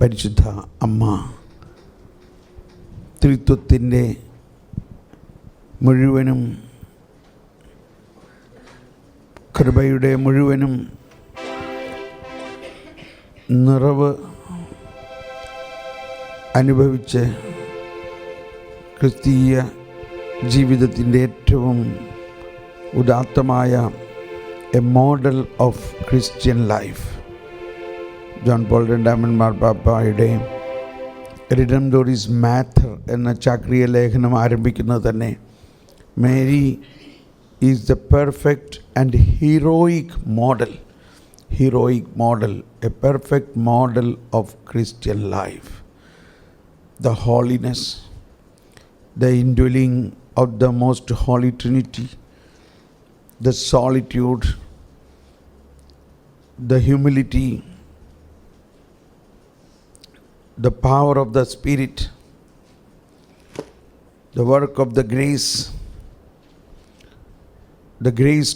പരിശുദ്ധ അമ്മ ത്രിത്വത്തിൻ്റെ മുഴുവനും കൃപയുടെ മുഴുവനും നിറവ് അനുഭവിച്ച് ക്രിസ്തീയ ജീവിതത്തിൻ്റെ ഏറ്റവും ഉദാത്തമായ a model of Christian life John Paul രണ്ടാമൻ മാർപ്പാപ്പയുടെ റിഡംഡോറിസ് മാറ്റർ എന്ന ചാക്രിക ലേഖനം ആരംഭിക്കുന്നത് തന്നെ Mary is the perfect and heroic model, a perfect model of Christian life. The holiness, the indwelling of the most holy Trinity, the solitude, the humility, the power of the Spirit, the work of the grace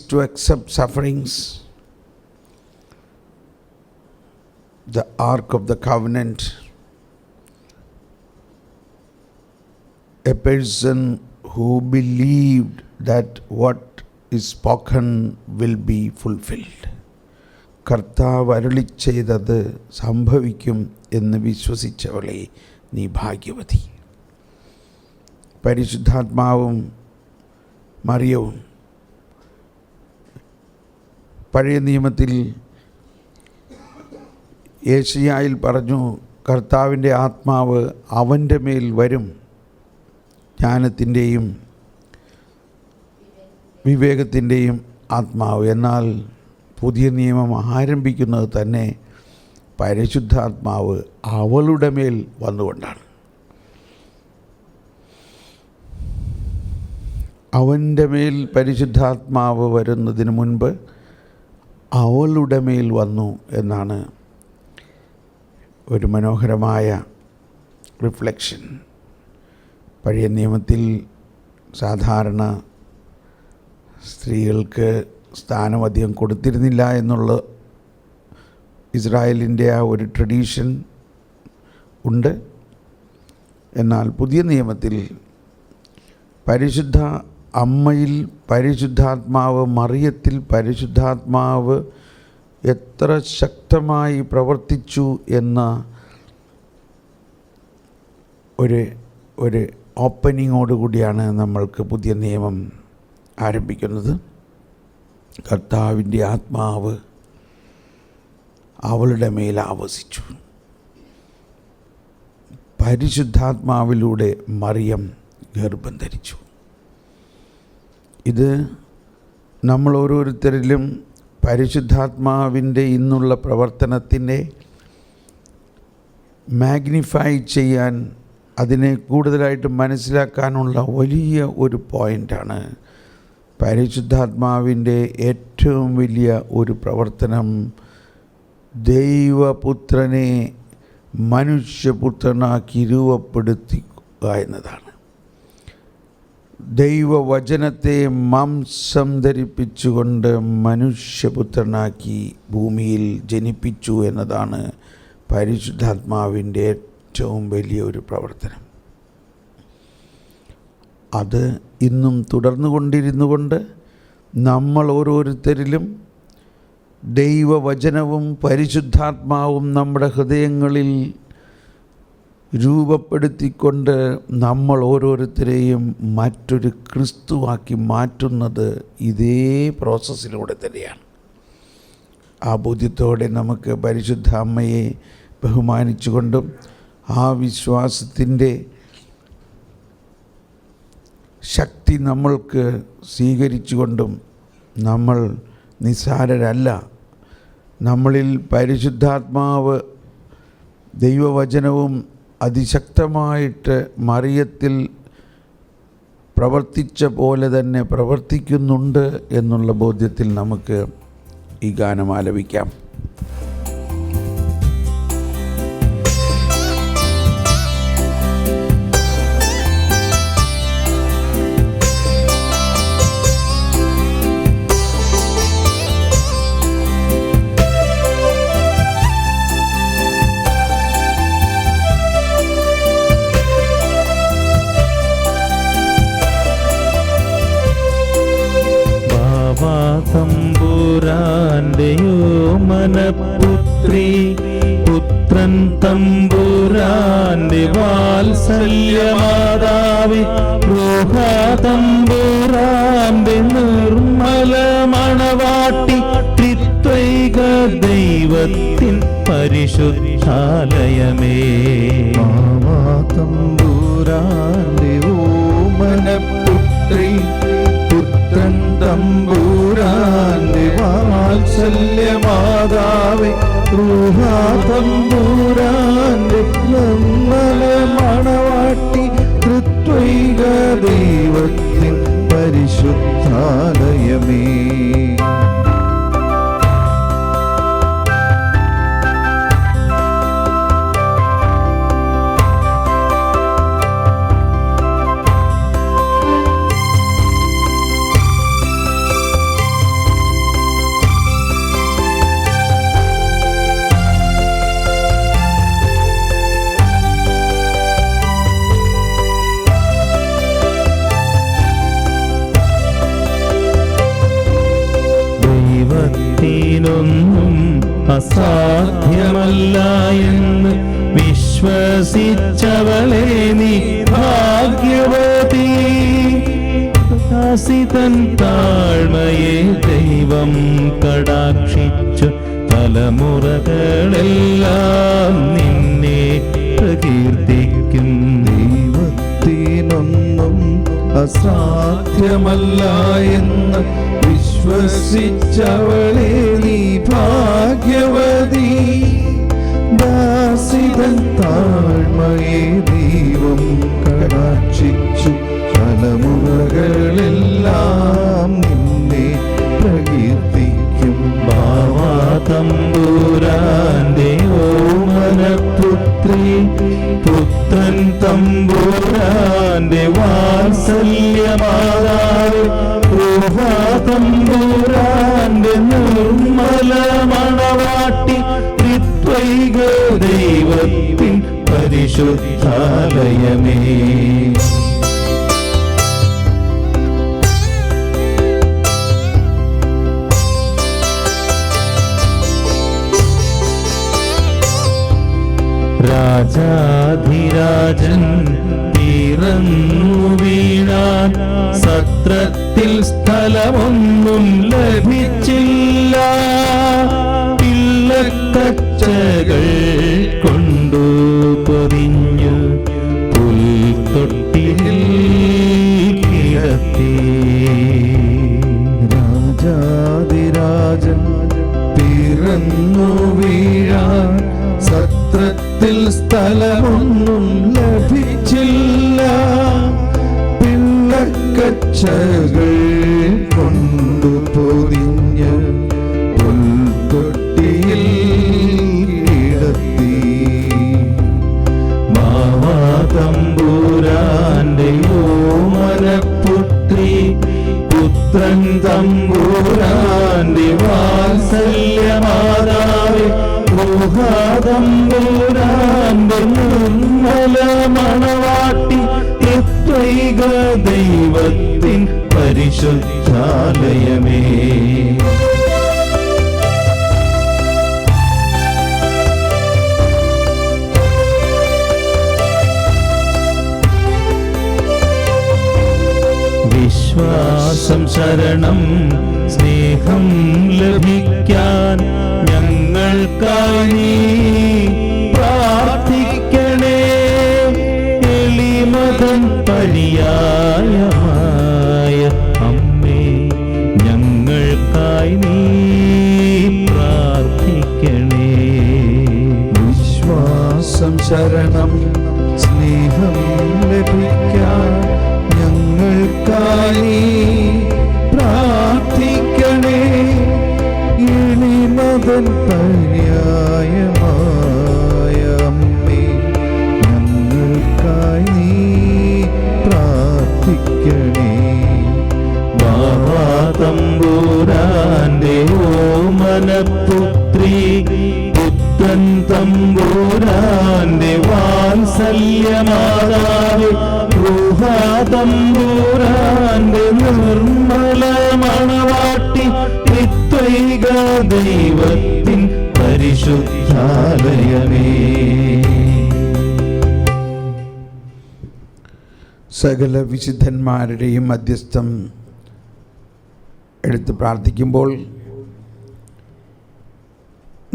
to accept sufferings, the ark of the covenant, a person who believed that what is spoken will be fulfilled. കർത്താവ് അരുളി ചെയ്തത് സംഭവിക്കും എന്ന് വിശ്വസിച്ചവളെ നീ ഭാഗ്യവതി. പരിശുദ്ധാത്മാവും മറിയവും പഴയ നിയമത്തിൽ യേശയ്യായിൽ പറഞ്ഞു, കർത്താവിൻ്റെ ആത്മാവ് അവൻ്റെ മേൽ വരും, ജ്ഞാനത്തിൻ്റെയും വിവേകത്തിൻ്റെയും ആത്മാവ്. എന്നാൽ പുതിയ നിയമം ആരംഭിക്കുന്നത് തന്നെ പരിശുദ്ധാത്മാവ് അവളുടെ മേൽ വന്നുകൊണ്ടാണ്. അവൻ്റെ മേൽ പരിശുദ്ധാത്മാവ് വരുന്നതിന് മുൻപ് അവളുടെ മേൽ വന്നു എന്നാണ് ഒരു മനോഹരമായ റിഫ്ലക്ഷൻ. പഴയ നിയമത്തിൽ സാധാരണ സ്ത്രീകൾക്ക് സ്ഥാനം അധികം കൊടുത്തിരുന്നില്ല എന്നുള്ള ഇസ്രായേലിൻ്റെ ആ ഒരു ട്രഡീഷൻ ഉണ്ട്. എന്നാൽ പുതിയ നിയമത്തിൽ പരിശുദ്ധ അമ്മയിൽ പരിശുദ്ധാത്മാവ്, മറിയത്തിൽ പരിശുദ്ധാത്മാവ് എത്ര ശക്തമായി പ്രവർത്തിച്ചു എന്ന ഒരു ഓപ്പനിങ്ങോടുകൂടിയാണ് നമ്മൾക്ക് പുതിയ നിയമം ആരംഭിക്കുന്നത്. കർത്താവിൻ്റെ ആത്മാവ് അവളുടെ മേൽ ആവസിച്ചു. പരിശുദ്ധാത്മാവിലൂടെ മറിയം ഗർഭം ധരിച്ചു. ഇത് നമ്മൾ ഓരോരുത്തരിലും പരിശുദ്ധാത്മാവിൻ്റെ ഇന്നുള്ള പ്രവർത്തനത്തിൻ്റെ മാഗ്നിഫൈ ചെയ്യാൻ, അതിനെ കൂടുതലായിട്ട് മനസ്സിലാക്കാനുള്ള വലിയ ഒരു പോയിൻ്റാണ്. പരിശുദ്ധാത്മാവിൻ്റെ ഏറ്റവും വലിയ ഒരു പ്രവർത്തനം ദൈവപുത്രനെ മനുഷ്യപുത്രനാക്കി രൂപപ്പെടുത്തുക എന്നതാണ്. ദൈവവചനത്തെ മാംസം ധരിപ്പിച്ചുകൊണ്ട് മനുഷ്യപുത്രനാക്കി ഭൂമിയിൽ ജനിപ്പിച്ചു എന്നതാണ് പരിശുദ്ധാത്മാവിൻ്റെ ഏറ്റവും വലിയ ഒരു പ്രവർത്തനം. അത് ഇന്നും തുടർന്നു കൊണ്ടിരുന്നു കൊണ്ട് നമ്മൾ ഓരോരുത്തരിലും ദൈവവചനവും പരിശുദ്ധാത്മാവും നമ്മുടെ ഹൃദയങ്ങളിൽ രൂപപ്പെടുത്തിക്കൊണ്ട് നമ്മൾ ഓരോരുത്തരെയും മറ്റൊരു ക്രിസ്തുവാക്കി മാറ്റുന്നത് ഇതേ പ്രോസസ്സിലൂടെ തന്നെയാണ്. ആ ബോധ്യത്തോടെ നമുക്ക് പരിശുദ്ധ അമ്മയെ ബഹുമാനിച്ചുകൊണ്ടും ആ വിശ്വാസത്തിൻ്റെ ശക്തി നമ്മൾക്ക് സ്വീകരിച്ചുകൊണ്ടും നമ്മൾ നിസ്സാരരല്ല. നമ്മളിൽ പരിശുദ്ധാത്മാവ് ദൈവവചനവും അതിശക്തമായിട്ട് മറിയത്തിൽ പ്രവർത്തിച്ച പോലെ തന്നെ പ്രവർത്തിക്കുന്നുണ്ട് എന്നുള്ള ബോധ്യത്തിൽ നമുക്ക് ഈ ഗാനം ആലപിക്കാം. പുത്രൻ തമ്പുരാന്റെ വാത്സല്യമാതാവേ, റൂഹാ തമ്പുരാന്റെ നിർമ്മല മണവാട്ടി, ത്രിത്വൈക ദൈവത്തിൻ പരിശുദ്ധാലയമേ. തമ്പുരാന്റെ ഓമനപുത്രി, പുത്രൻ തമ്പുരാന്റെ വാത്സല്യമാതാവേ, റൂഹാ തമ്പുരാന്റെ നിർമ്മല മണവാട്ടി, ത്രിത്വൈക ദൈവത്തിൻ പരിശുദ്ധാലയമേ. ദൈവത്തിനൊന്നും അസാധ്യമല്ല എന്ന് വിശ്വസിച്ചവളെ നീ ഭാഗ്യവതി. ദാസിതൻ താഴ്മയെ ദൈവം കടാക്ഷിച്ചു, തലമുറകളെല്ലാം നിന്നെ പ്രകീർത്തിക്കും. ദൈവത്തിനൊന്നും അസാധ്യമല്ല എന്ന് വിശ്വസിച്ചവളെ നീ ഭാഗ്യവതി. ദാസിതൻ താഴ്മയെ ദൈവം കടാക്ഷിച്ചു, തലമുറകളെല്ലാം നിന്നെ പ്രകീർത്തിക്കും. ബാവാ തമ്പുരാന്റെ ഓമനപുത്രി, പുത്രൻ തമ്പുരാന്റെ വാത്സല്യമാതാവേ, റൂഹാ തമ്പുരാന്റെ നിർമ്മല മണവാട്ടി, ത്രിത്വൈക ദൈവത്തിൻ പരിശുദ്ധാലയമേ. രാജാധിരാജൻ പിറന്നു വീണാൻ സത്രത്തിൽ സ്ഥലമൊന്നും ലഭിച്ചില്ല. പിള്ളക്കച്ചകൾ കൊണ്ടു പൊതിഞ്ഞു പുൽത്തൊട്ടിലിൽ കിടത്തി. രാജാധിരാജൻ പിറന്നു വീഴാൻ സത്രത്തിൽ സ്ഥലമൊന്നും ലഭിച്ചില്ല. പിള്ളക്കച്ചകൾ കൊണ്ടു പൊതിഞ്ഞ് പുൽത്തൊട്ടിയിൽ കിടത്തി. ബാവാ തമ്പുരാന്റെ ഓമനപുത്രി, പുത്രൻ തമ്പുരാന്റെ വാത്സല്യമാതാവേ, റൂഹാ തമ്പുരാന്റെ നിർമ്മല മണവാട്ടി, ത്രിത്വൈക ദൈവത്തിൻ പരിശുദ്ധാലയമേ. വിശ്വാസം ശരണം സ്നേഹം ലഭിക്കാൻ ഞങ്ങൾക്കായി പ്രാർത്ഥിക്കണേ. എളിമതൻ പര്യായമായ അമ്മേ, ഞങ്ങൾക്കായി നീ പ്രാർത്ഥിക്കണേ. വിശ്വാസം ശരണം സ്നേഹം ലഭിക്കാൻ ഞങ്ങൾക്കായി പ്രാർത്ഥിക്കണേ. എളിമതൻ പര്യായമായ അമ്മേ, ഞങ്ങൾക്കായി നീ പ്രാർത്ഥിക്കണേ. ബാവാ തമ്പുരാന്റെ ഓമനപുത്രി, പുത്രൻ തമ്പുരാന്റെ വാത്സല്യമാതാവേ, റൂഹാ തമ്പുരാന്റെ നിർമ്മല മണവാട്ടി, ത്രിത്വൈക ദൈവത്തിൻ പരിശുദ്ധ ആലയമേ. സകല വിശുദ്ധന്മാരുടെയും മധ്യസ്ഥം എടുത്ത് പ്രാർത്ഥിക്കുമ്പോൾ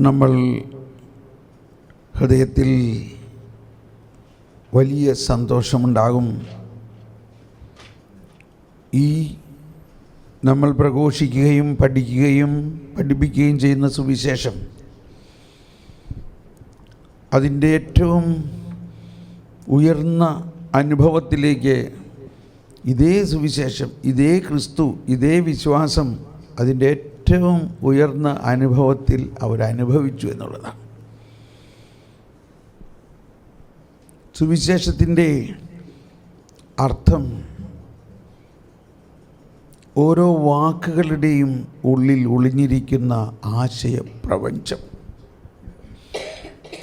നമ്മൾ ഹൃദയത്തിൽ വലിയ സന്തോഷമുണ്ടാകും. ഈ നമ്മൾ പ്രഘോഷിക്കുകയും പഠിക്കുകയും പഠിപ്പിക്കുകയും ചെയ്യുന്ന സുവിശേഷം അതിൻ്റെ ഏറ്റവും ഉയർന്ന അനുഭവത്തിലേക്ക് ഇതേ സുവിശേഷം, ഇതേ ക്രിസ്തു, ഇതേ വിശ്വാസം അതിൻ്റെ ഏറ്റവും ഉയർന്ന അനുഭവത്തിൽ അവരനുഭവിച്ചു എന്നുള്ളതാണ്. സുവിശേഷത്തിൻ്റെ അർത്ഥം ഓരോ വാക്കുകളുടെയും ഉള്ളിൽ ഒളിഞ്ഞിരിക്കുന്ന ആശയപ്രപഞ്ചം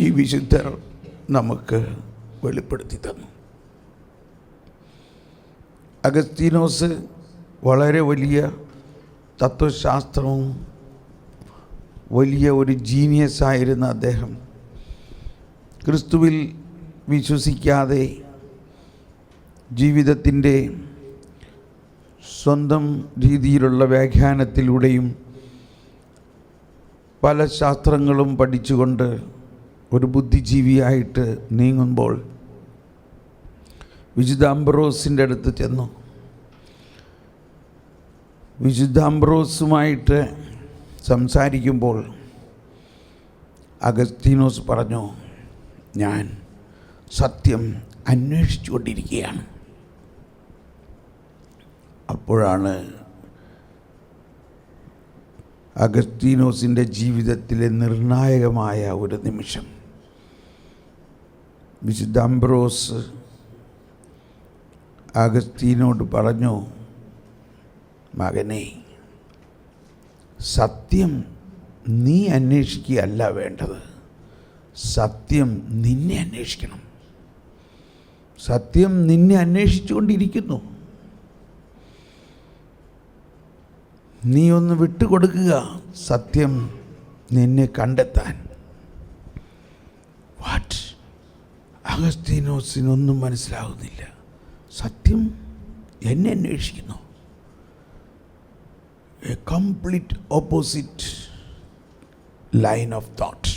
ഈ വിശുദ്ധർ നമുക്ക് വെളിപ്പെടുത്തി തന്നു. അഗസ്തീനോസ് വളരെ വലിയ തത്വശാസ്ത്രവും വലിയ ഒരു ജീനിയസ് ആയിരുന്ന അദ്ദേഹം ക്രിസ്തുവിൽ വിശ്വസിക്കാതെ ജീവിതത്തിൻ്റെ സ്വന്തം രീതിയിലുള്ള വ്യാഖ്യാനത്തിലൂടെയും പല ശാസ്ത്രങ്ങളും പഠിച്ചുകൊണ്ട് ഒരു ബുദ്ധിജീവിയായിട്ട് നീങ്ങുമ്പോൾ വിശുദ്ധ അംബ്രോസിൻ്റെ അടുത്ത് ചെന്നു. വിശുദ്ധ അംബ്രോസുമായിട്ട് സംസാരിക്കുമ്പോൾ അഗസ്തീനോസ് പറഞ്ഞു, ഞാൻ സത്യം അന്വേഷിച്ചു കൊണ്ടിരിക്കുകയാണ്. അപ്പോഴാണ് അഗസ്തീനോസിൻ്റെ ജീവിതത്തിലെ നിർണായകമായ ഒരു നിമിഷം. വിശുദ്ധ അംബ്രോസ് അഗസ്തീനോട് പറഞ്ഞു, മകനെ, സത്യം നീ അന്വേഷിക്കുകയല്ല വേണ്ടത്, സത്യം നിന്നെ അന്വേഷിക്കണം. സത്യം നിന്നെ അന്വേഷിച്ചുകൊണ്ടിരിക്കുന്നു. നീ ഒന്ന് വിട്ടുകൊടുക്കുക സത്യം നിന്നെ കണ്ടെത്താൻ. വാട്ട്? അഗസ്തീനോസിനൊന്നും മനസ്സിലാകുന്നില്ല. സത്യം എന്നെ അന്വേഷിക്കുന്നു. A complete opposite line of thought.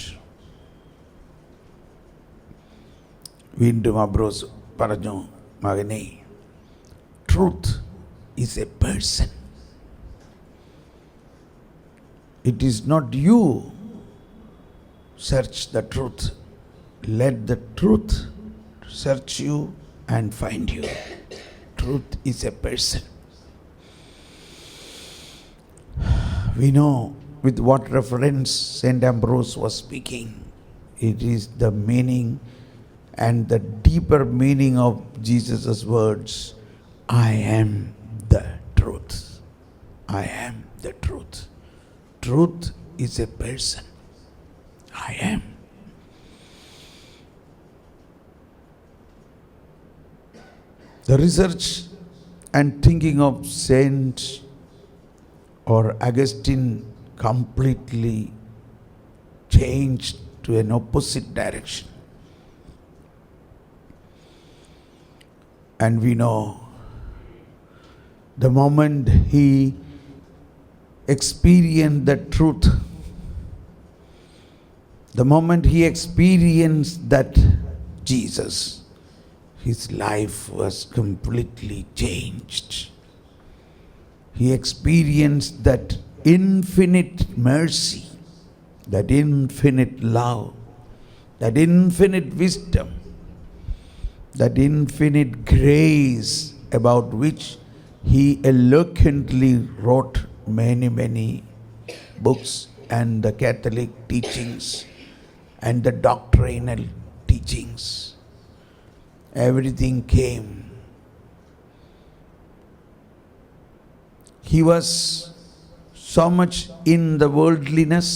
വീണ്ടും അബ്രോസ് പറഞ്ഞു, മകനെ, truth is A person. It is not you search the truth. Let the truth search you and find you. Truth is a person. We know with what reference Saint Ambrose was speaking. It is the meaning and the deeper meaning of Jesus' words. I am the truth. I am the truth. Truth is a person. I am. The research and thinking of Saint or Augustine completely changed to an opposite direction. And we know the moment he experienced the truth, the moment he experienced that Jesus, his life was completely changed. He experienced that infinite mercy, that infinite love, that infinite wisdom, that infinite grace about which he eloquently wrote many books, and the Catholic teachings and the doctrinal teachings. Everything came. He was so much in the worldliness.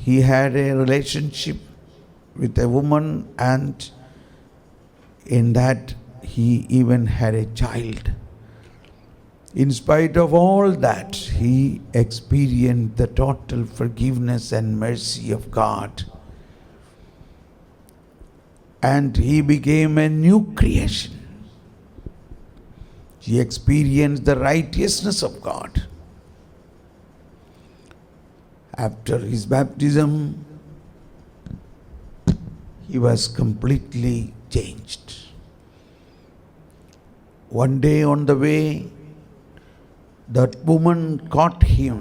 He had a relationship with a woman, and in that he even had a child. In spite of all that, he experienced the total forgiveness and mercy of God and he became a new creation. He experienced the righteousness of God. After his baptism, he was completely changed. One day on the way, that woman caught him.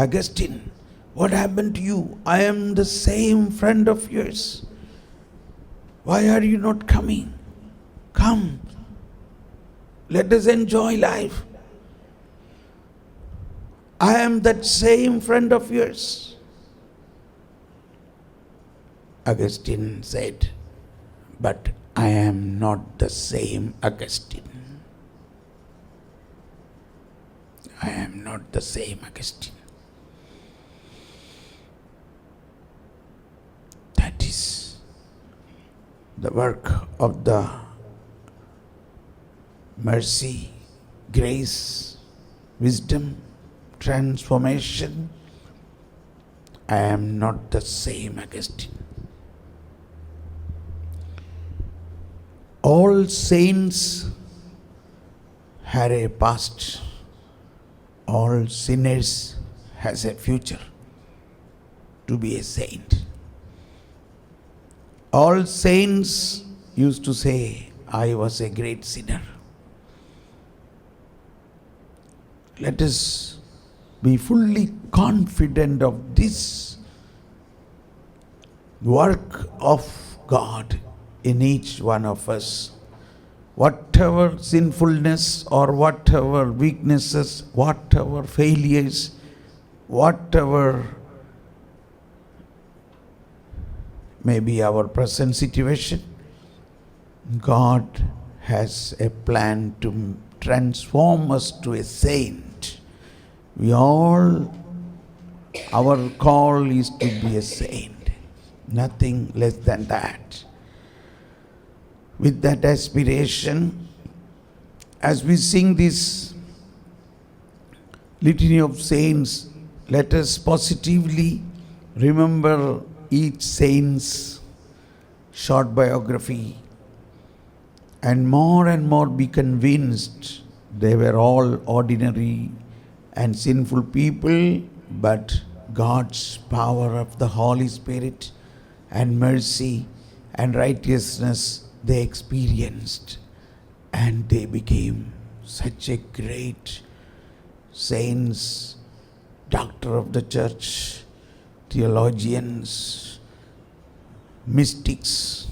Augustine, what happened to you? I am the same friend of yours. Why are you not coming? Come, let us enjoy life. I am that same friend of yours. Augustine said, but I am not the same Augustine. I am not the same Augustine. That is the work of the mercy, grace, wisdom, transformation. I am not the same Augustine. All saints had a past. All sinners has a future to be a saint. All saints used to say, I was a great sinner. Let us be fully confident of this work of God in each one of us. Whatever sinfulness or whatever weaknesses, whatever failures, whatever may be our present situation, God has a plan to transform us to a saint. We all, our call is to be a saint, nothing less than that. With that aspiration, as we sing this litany of saints, let us positively remember each saint's short biography and more be convinced they were all ordinary and sinful people, but God's power of the Holy Spirit and mercy and righteousness they experienced, and they became such a great saints, doctor of the church, theologians, mystics.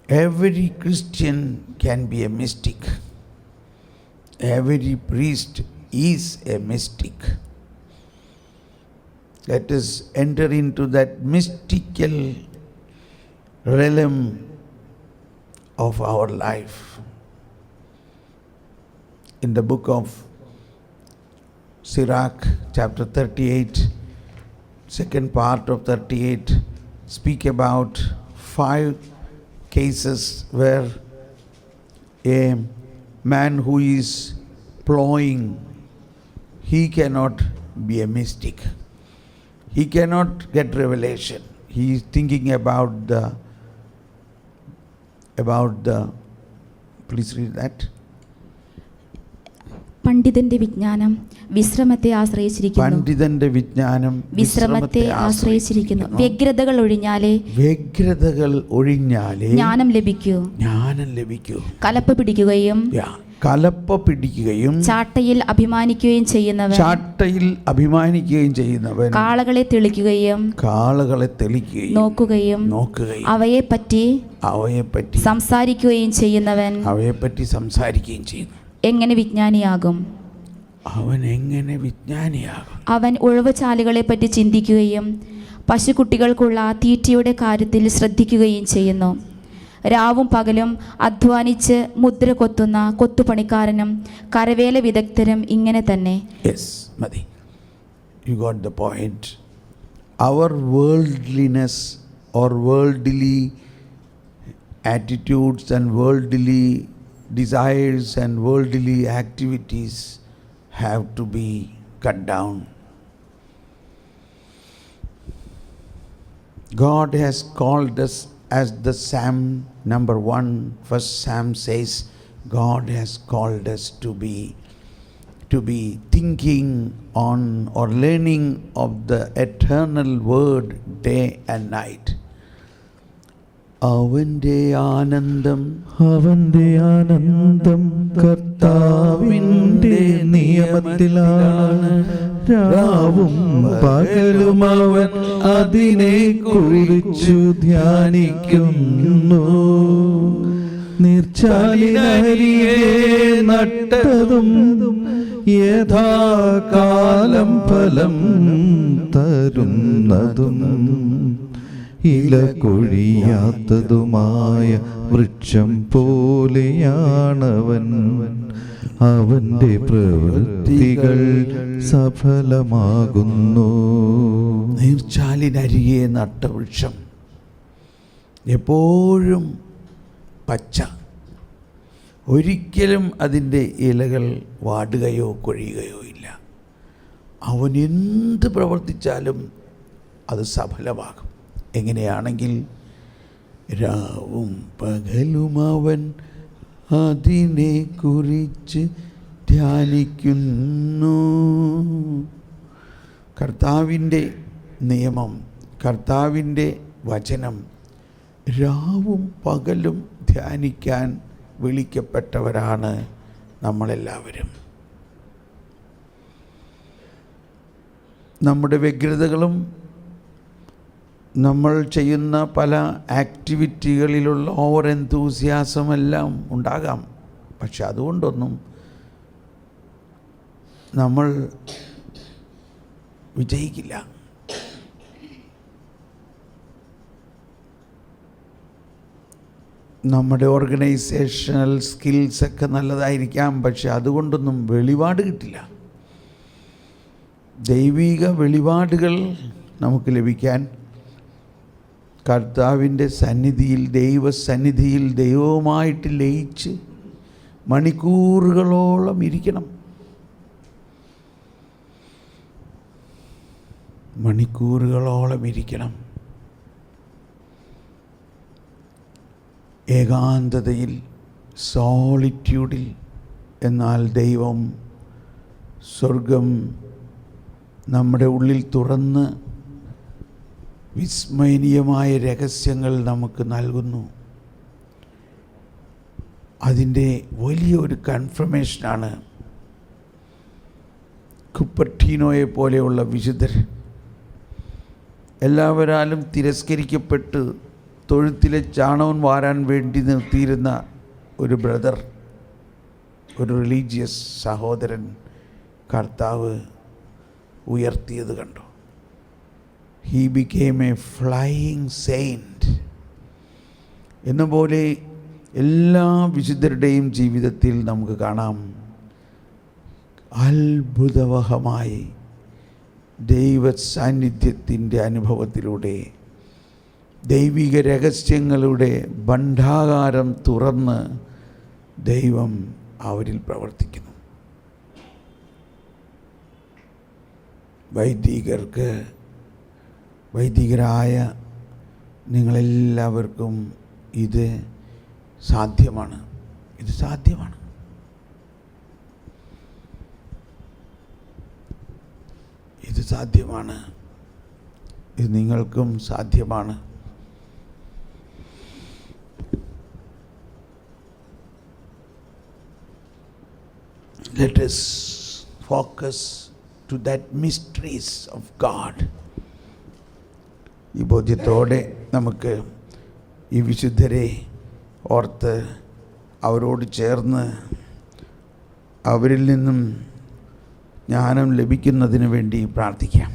Every Christian can be a mystic. Every priest is a mystic. Let us enter into that mystical realm of our life. In the book of Sirach, chapter 38, second part of 38, speak about 5 cases where a man who is plowing, he cannot be a mystic. He cannot get revelation. He is thinking about the, please read that. പണ്ഡിതന്റെ വിജ്ഞാനം വിശ്രമത്തെ ആശ്രയിച്ചിരിക്കുന്നു. പണ്ഡിതന്റെ വിജ്ഞാനം വിശ്രമത്തെ ആശ്രയിച്ചിരിക്കുന്നു. വ്യഗ്രതകൾ ഒഴിഞ്ഞാലേ ജ്ഞാനം ലഭിക്കൂ. കലപ്പ പിടിക്കുകയും ചാട്ടയിൽ അഭിമാനിക്കുകയും ചെയ്യുന്നവൻ കാളകളെ തെളിക്കുകയും നോക്കുകയും അവയെപ്പറ്റി സംസാരിക്കുകയും ചെയ്യുന്നവൻ എങ്ങനെ വിജ്ഞാനിയാകും? അവൻ ഉഴവുചാലുകളെ പറ്റി ചിന്തിക്കുകയും പശുക്കുട്ടികൾക്കുള്ള തീറ്റയുടെ കാര്യത്തിൽ ശ്രദ്ധിക്കുകയും ചെയ്യുന്നു. രാവും പകലും അധ്വാനിച്ച് മുദ്ര കൊത്തുന്ന കൊത്തുപണിക്കാരനും കരവേല വിദഗ്ധരും ഇങ്ങനെ തന്നെ. Yes, Madi, you got the point. Our worldliness or worldly attitudes and worldly desires and worldly activities have to be cut down. God has called us as the Psalm number 1, first Psalm says, God has called us to be thinking on or learning of the eternal word day and night. അവൻ്റെ ആനന്ദം അവന്റെ ആനന്ദം കർത്താവിന്റെ നിയമത്തിലാണ്. രാവും പകലും അവൻ അതിനെ കുറിച്ചു ധ്യാനിക്കുന്നു. നീർച്ചാലിനരികെ നട്ടതും യഥാകാലം ഫലം തരുന്നതും ഇല കൊഴിയാത്തതുമായ വൃക്ഷം പോലെയാണവൻ. അവന്റെ പ്രവൃത്തികൾ സഫലമാകുന്നു. നീർച്ചാലിനരികെ നട്ട വൃക്ഷം, എപ്പോഴും പച്ച, ഒരിക്കലും അതിൻ്റെ ഇലകൾ വാടുകയോ കൊഴിയുകയോ ഇല്ല. അവൻ എന്ത് പ്രവർത്തിച്ചാലും അത് സഫലമാകും. എങ്ങനെയാണെങ്കിൽ രാവും പകലും അവൻ അതിനെ കുറിച്ച് ധ്യാനിക്കുന്നു. കർത്താവിൻ്റെ നിയമം, കർത്താവിൻ്റെ വചനം രാവും പകലും ധ്യാനിക്കാൻ വിളിക്കപ്പെട്ടവരാണ് നമ്മളെല്ലാവരും. നമ്മുടെ വ്യഗ്രതകളും നമ്മൾ ചെയ്യുന്ന പല ആക്ടിവിറ്റികളിലുള്ള ഓവർ എന്തൂസിയാസം എല്ലാം ഉണ്ടാകാം. പക്ഷെ അതുകൊണ്ടൊന്നും നമ്മൾ വിജയിക്കില്ല. നമ്മുടെ ഓർഗനൈസേഷണൽ സ്കിൽസൊക്കെ നല്ലതായിരിക്കാം, പക്ഷെ അതുകൊണ്ടൊന്നും വെളിപാട് കിട്ടില്ല. ദൈവിക വെളിപാടുകൾ നമുക്ക് ലഭിക്കാൻ കർത്താവിൻ്റെ സന്നിധിയിൽ, ദൈവസന്നിധിയിൽ ദൈവവുമായിട്ട് ലയിച്ച് മണിക്കൂറുകളോളം ഇരിക്കണം. മണിക്കൂറുകളോളം ഇരിക്കണം. ഏകാന്തതയിൽ, സോളിറ്റ്യൂഡിൽ. എന്നാൽ ദൈവം, സ്വർഗം നമ്മുടെ ഉള്ളിൽ തുറന്ന് വിസ്മയനീയമായ രഹസ്യങ്ങൾ നമുക്ക് നൽകുന്നു. അതിൻ്റെ വലിയൊരു കൺഫർമേഷനാണ് കുപ്പർട്ടീനോയെ പോലെയുള്ള വിശുദ്ധർ, എല്ലാവരാലും തിരസ്കരിക്കപ്പെട്ട് തൊഴുത്തിലെ ചാണകം വാരാൻ വേണ്ടി നിർത്തിയിരുന്ന ഒരു ബ്രദർ, ഒരു റിലീജിയസ് സഹോദരൻ കർത്താവ് ഉയർത്തിയത് കണ്ടു. He became a flying saint. എന്നപോലെ എല്ലാ വിശുദ്ധരുടെയും ജീവിതത്തിൽ നമുക്ക് കാണാം, അത്ഭുതവഹമായി ദൈവ സാന്നിധ്യത്തിൻ്റെ അനുഭവത്തിലൂടെ ദൈവിക രഹസ്യങ്ങളുടെ ഭണ്ഡാകാരം തുറന്ന് ദൈവം അവരിൽ പ്രവർത്തിക്കുന്നു. വൈദികരായ നിങ്ങളെല്ലാവർക്കും ഇത് സാധ്യമാണ്. ഇത് സാധ്യമാണ്. ഇത് സാധ്യമാണ്. ഇത് നിങ്ങൾക്കും സാധ്യമാണ്. Let us focus to that mysteries of God. ഈ ബോധ്യത്തോടെ നമുക്ക് ഈ വിശുദ്ധരെ ഓർത്ത് അവരോട് ചേർന്ന് അവരിൽ നിന്നും ജ്ഞാനം ലഭിക്കുന്നതിന് വേണ്ടി പ്രാർത്ഥിക്കാം.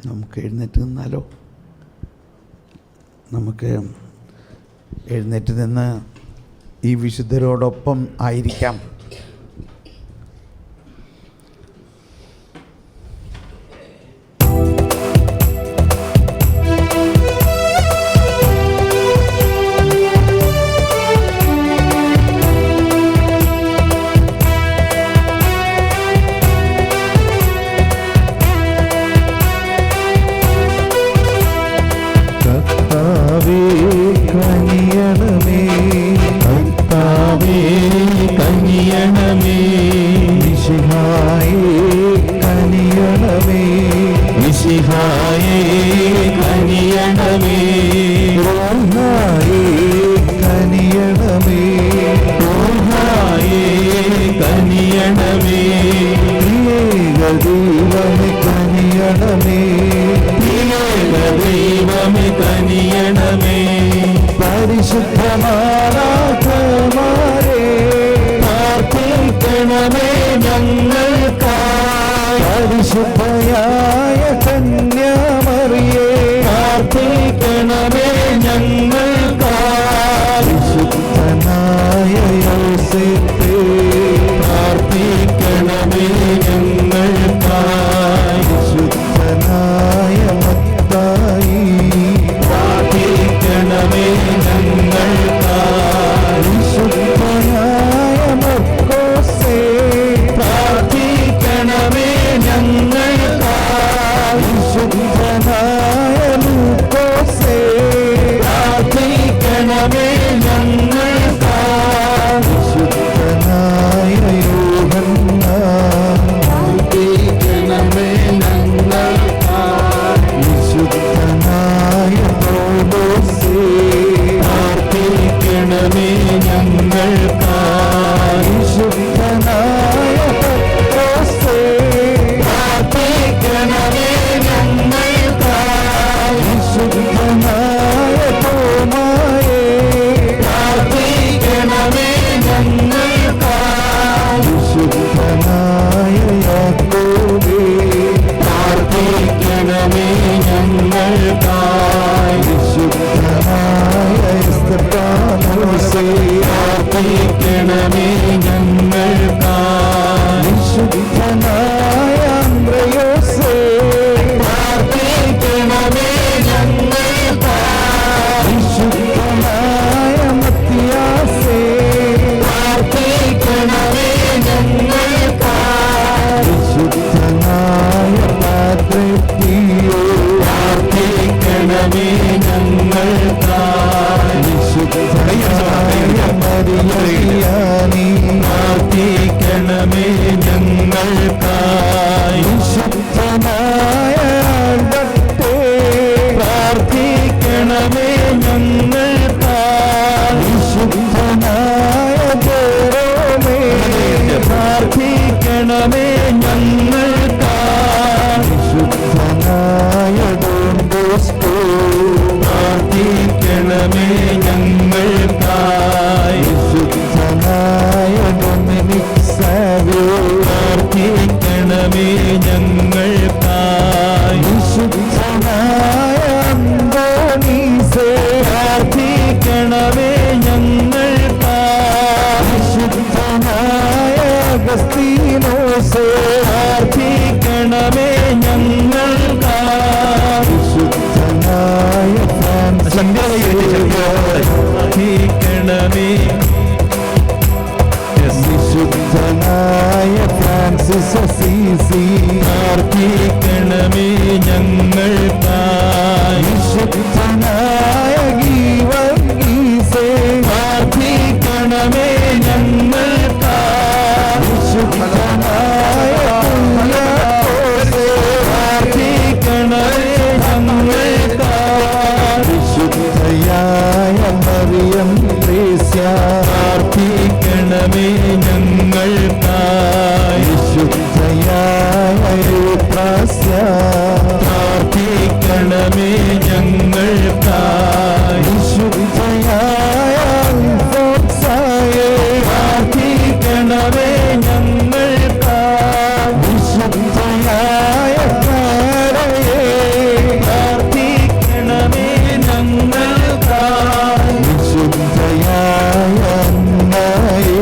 നമുക്ക് എഴുന്നേറ്റ് നിന്നാലോ? നമുക്ക് എഴുന്നേറ്റ് നിന്ന് ഈ വിശുദ്ധരോടൊപ്പം ആയിരിക്കാം. കനിയണമേ കർത്താവേ കനിയണമേ മിശിഹായേ കനിയണമേ മിശിഹായേ കനിയണമേ റോഹായേ കനിയണമേ റോഹായേ കനിയണമേ ത്രിയേക ദൈവമേ കനിയണമേ ത്രിയേക ദൈവമേ കനിയണമേ പരിശുദ്ധമാരാധമാരേ പ്രാർത്ഥിക്കണമേ ഞങ്ങൾക്കായി പരിശുദ്ധയായ കന്യാമറിയേ പ്രാർത്ഥിക്കണമേ ഞങ്ങൾക്കായി വിശുദ്ധനായ യോസേപ്പേ പ്രാർത്ഥിക്കണമേ ഞങ്ങൾക്കായി വിശുദ്ധനായ മത്തായി പ്രാർത്ഥിക്കണമേ ഞങ്ങൾക്കായി വിശുദ്ധനായ മർക്കോസേ പ്രാർത്ഥിക്കണമേ ഞങ്ങൾക്കായി വിശുദ്ധനായ ലൂക്കോസേ പ്രാർത്ഥിക്കണമേ ഞങ്ങൾക്കായി വിശുദ്ധനായ യോഹന്നാൻ പ്രാർത്ഥിക്കണമേ ഞങ്ങൾക്കായി വിശുദ്ധനായ പൗലോസേ പ്രാർത്ഥിക്കണമേ ഞങ്ങൾക്കായി വിശുദ്ധനായ പത്രോസേ പ്രാർത്ഥിക്കണമേ ഞങ്ങൾക്കായി വിശുദ്ധനായ തോമായേ പ്രാർത്ഥിക്കണമേ ഞങ്ങൾക്കായി വിശുദ്ധനായ യാക്കോബേ പ്രാർത്ഥിക്കണമേ ഞങ്ങൾക്കായി വിശുദ്ധനായ എസ്തഫാനോസേ പ്രാർത്ഥിക്കണമേ ഞങ്ങൾക്കായി വിശുദ്ധനായ അന്ത്രയോസേ പ്രാർത്ഥിക്കണമേ ഞങ്ങൾക്കായി വിശുദ്ധനായ മത്തിയാസേ പ്രാർത്ഥിക്കണമേ ഞങ്ങൾക്കായി വിശുദ്ധനായ പാത്രത്തിയോ പ്രാർത്ഥിക്കണമേ ഞങ്ങൾക്കായി വിശുദ്ധനായ മറിയാനി പ്രാർത്ഥിക്കണമേ ഞങ്ങൾക്കായി വിശുദ്ധനായ ആൽബർട്ടേ പ്രാർത്ഥിക്കണമേ ഞങ്ങൾക്കായി വിശുദ്ധനായ ജെറോമേ പ്രാർത്ഥിക്കണമേ ഞങ്ങൾക്കായി വിശുദ്ധനായ ഡോൺ ബോസ്കോ പ്രാർത്ഥിക്കണമേ ഞങ്ങൾക്കായി വിശുദ്ധനായ ഡൊമിനിക് സാവ്യോ പ്രാർത്ഥിക്കണമേ ഞങ്ങൾക്കായി വിശുദ്ധനായ അന്തോണീസേ പ്രാർത്ഥിക്കണമേ ഞങ്ങൾക്കായി വിശുദ്ധനായ അഗസ്തീനോസേ പ്രാർത്ഥിക്കണമേ ഞങ്ങൾക്കായി വിശുദ്ധനായ പ്രാർത്ഥിക്കണമേ വിശുദ്ധനായ ഫ്രാൻസിസ് അസീസി പ്രാർത്ഥിക്കണമേ ഞങ്ങൾക്കായി വിശുദ്ധനായ ഗീവർഗീസേ പ്രാർത്ഥിക്കണമേ ഞങ്ങൾക്കായി വിശുദ്ധനായ പുണ്യാക്കോസേ പ്രാർത്ഥിക്കണമേ ഞങ്ങൾക്കായി വിശുദ്ധയായ മറിയം ത്രേസ്യ പ്രാർത്ഥിക്കണമേ ഞങ്ങൾക്കായി വിശുദ്ധയായ യൂപ്രാസ്യ പ്രാർത്ഥിക്കണമേ ഞങ്ങൾക്കായി വിശുദ്ധയായ അൽഫോൻസായേ പ്രാർത്ഥിക്കണമേ ഞങ്ങൾക്കായി വിശുദ്ധയായ ക്ലാരയേ പ്രാർത്ഥിക്കണമേ ഞങ്ങൾക്കായി വിശുദ്ധയായ അന്നയേ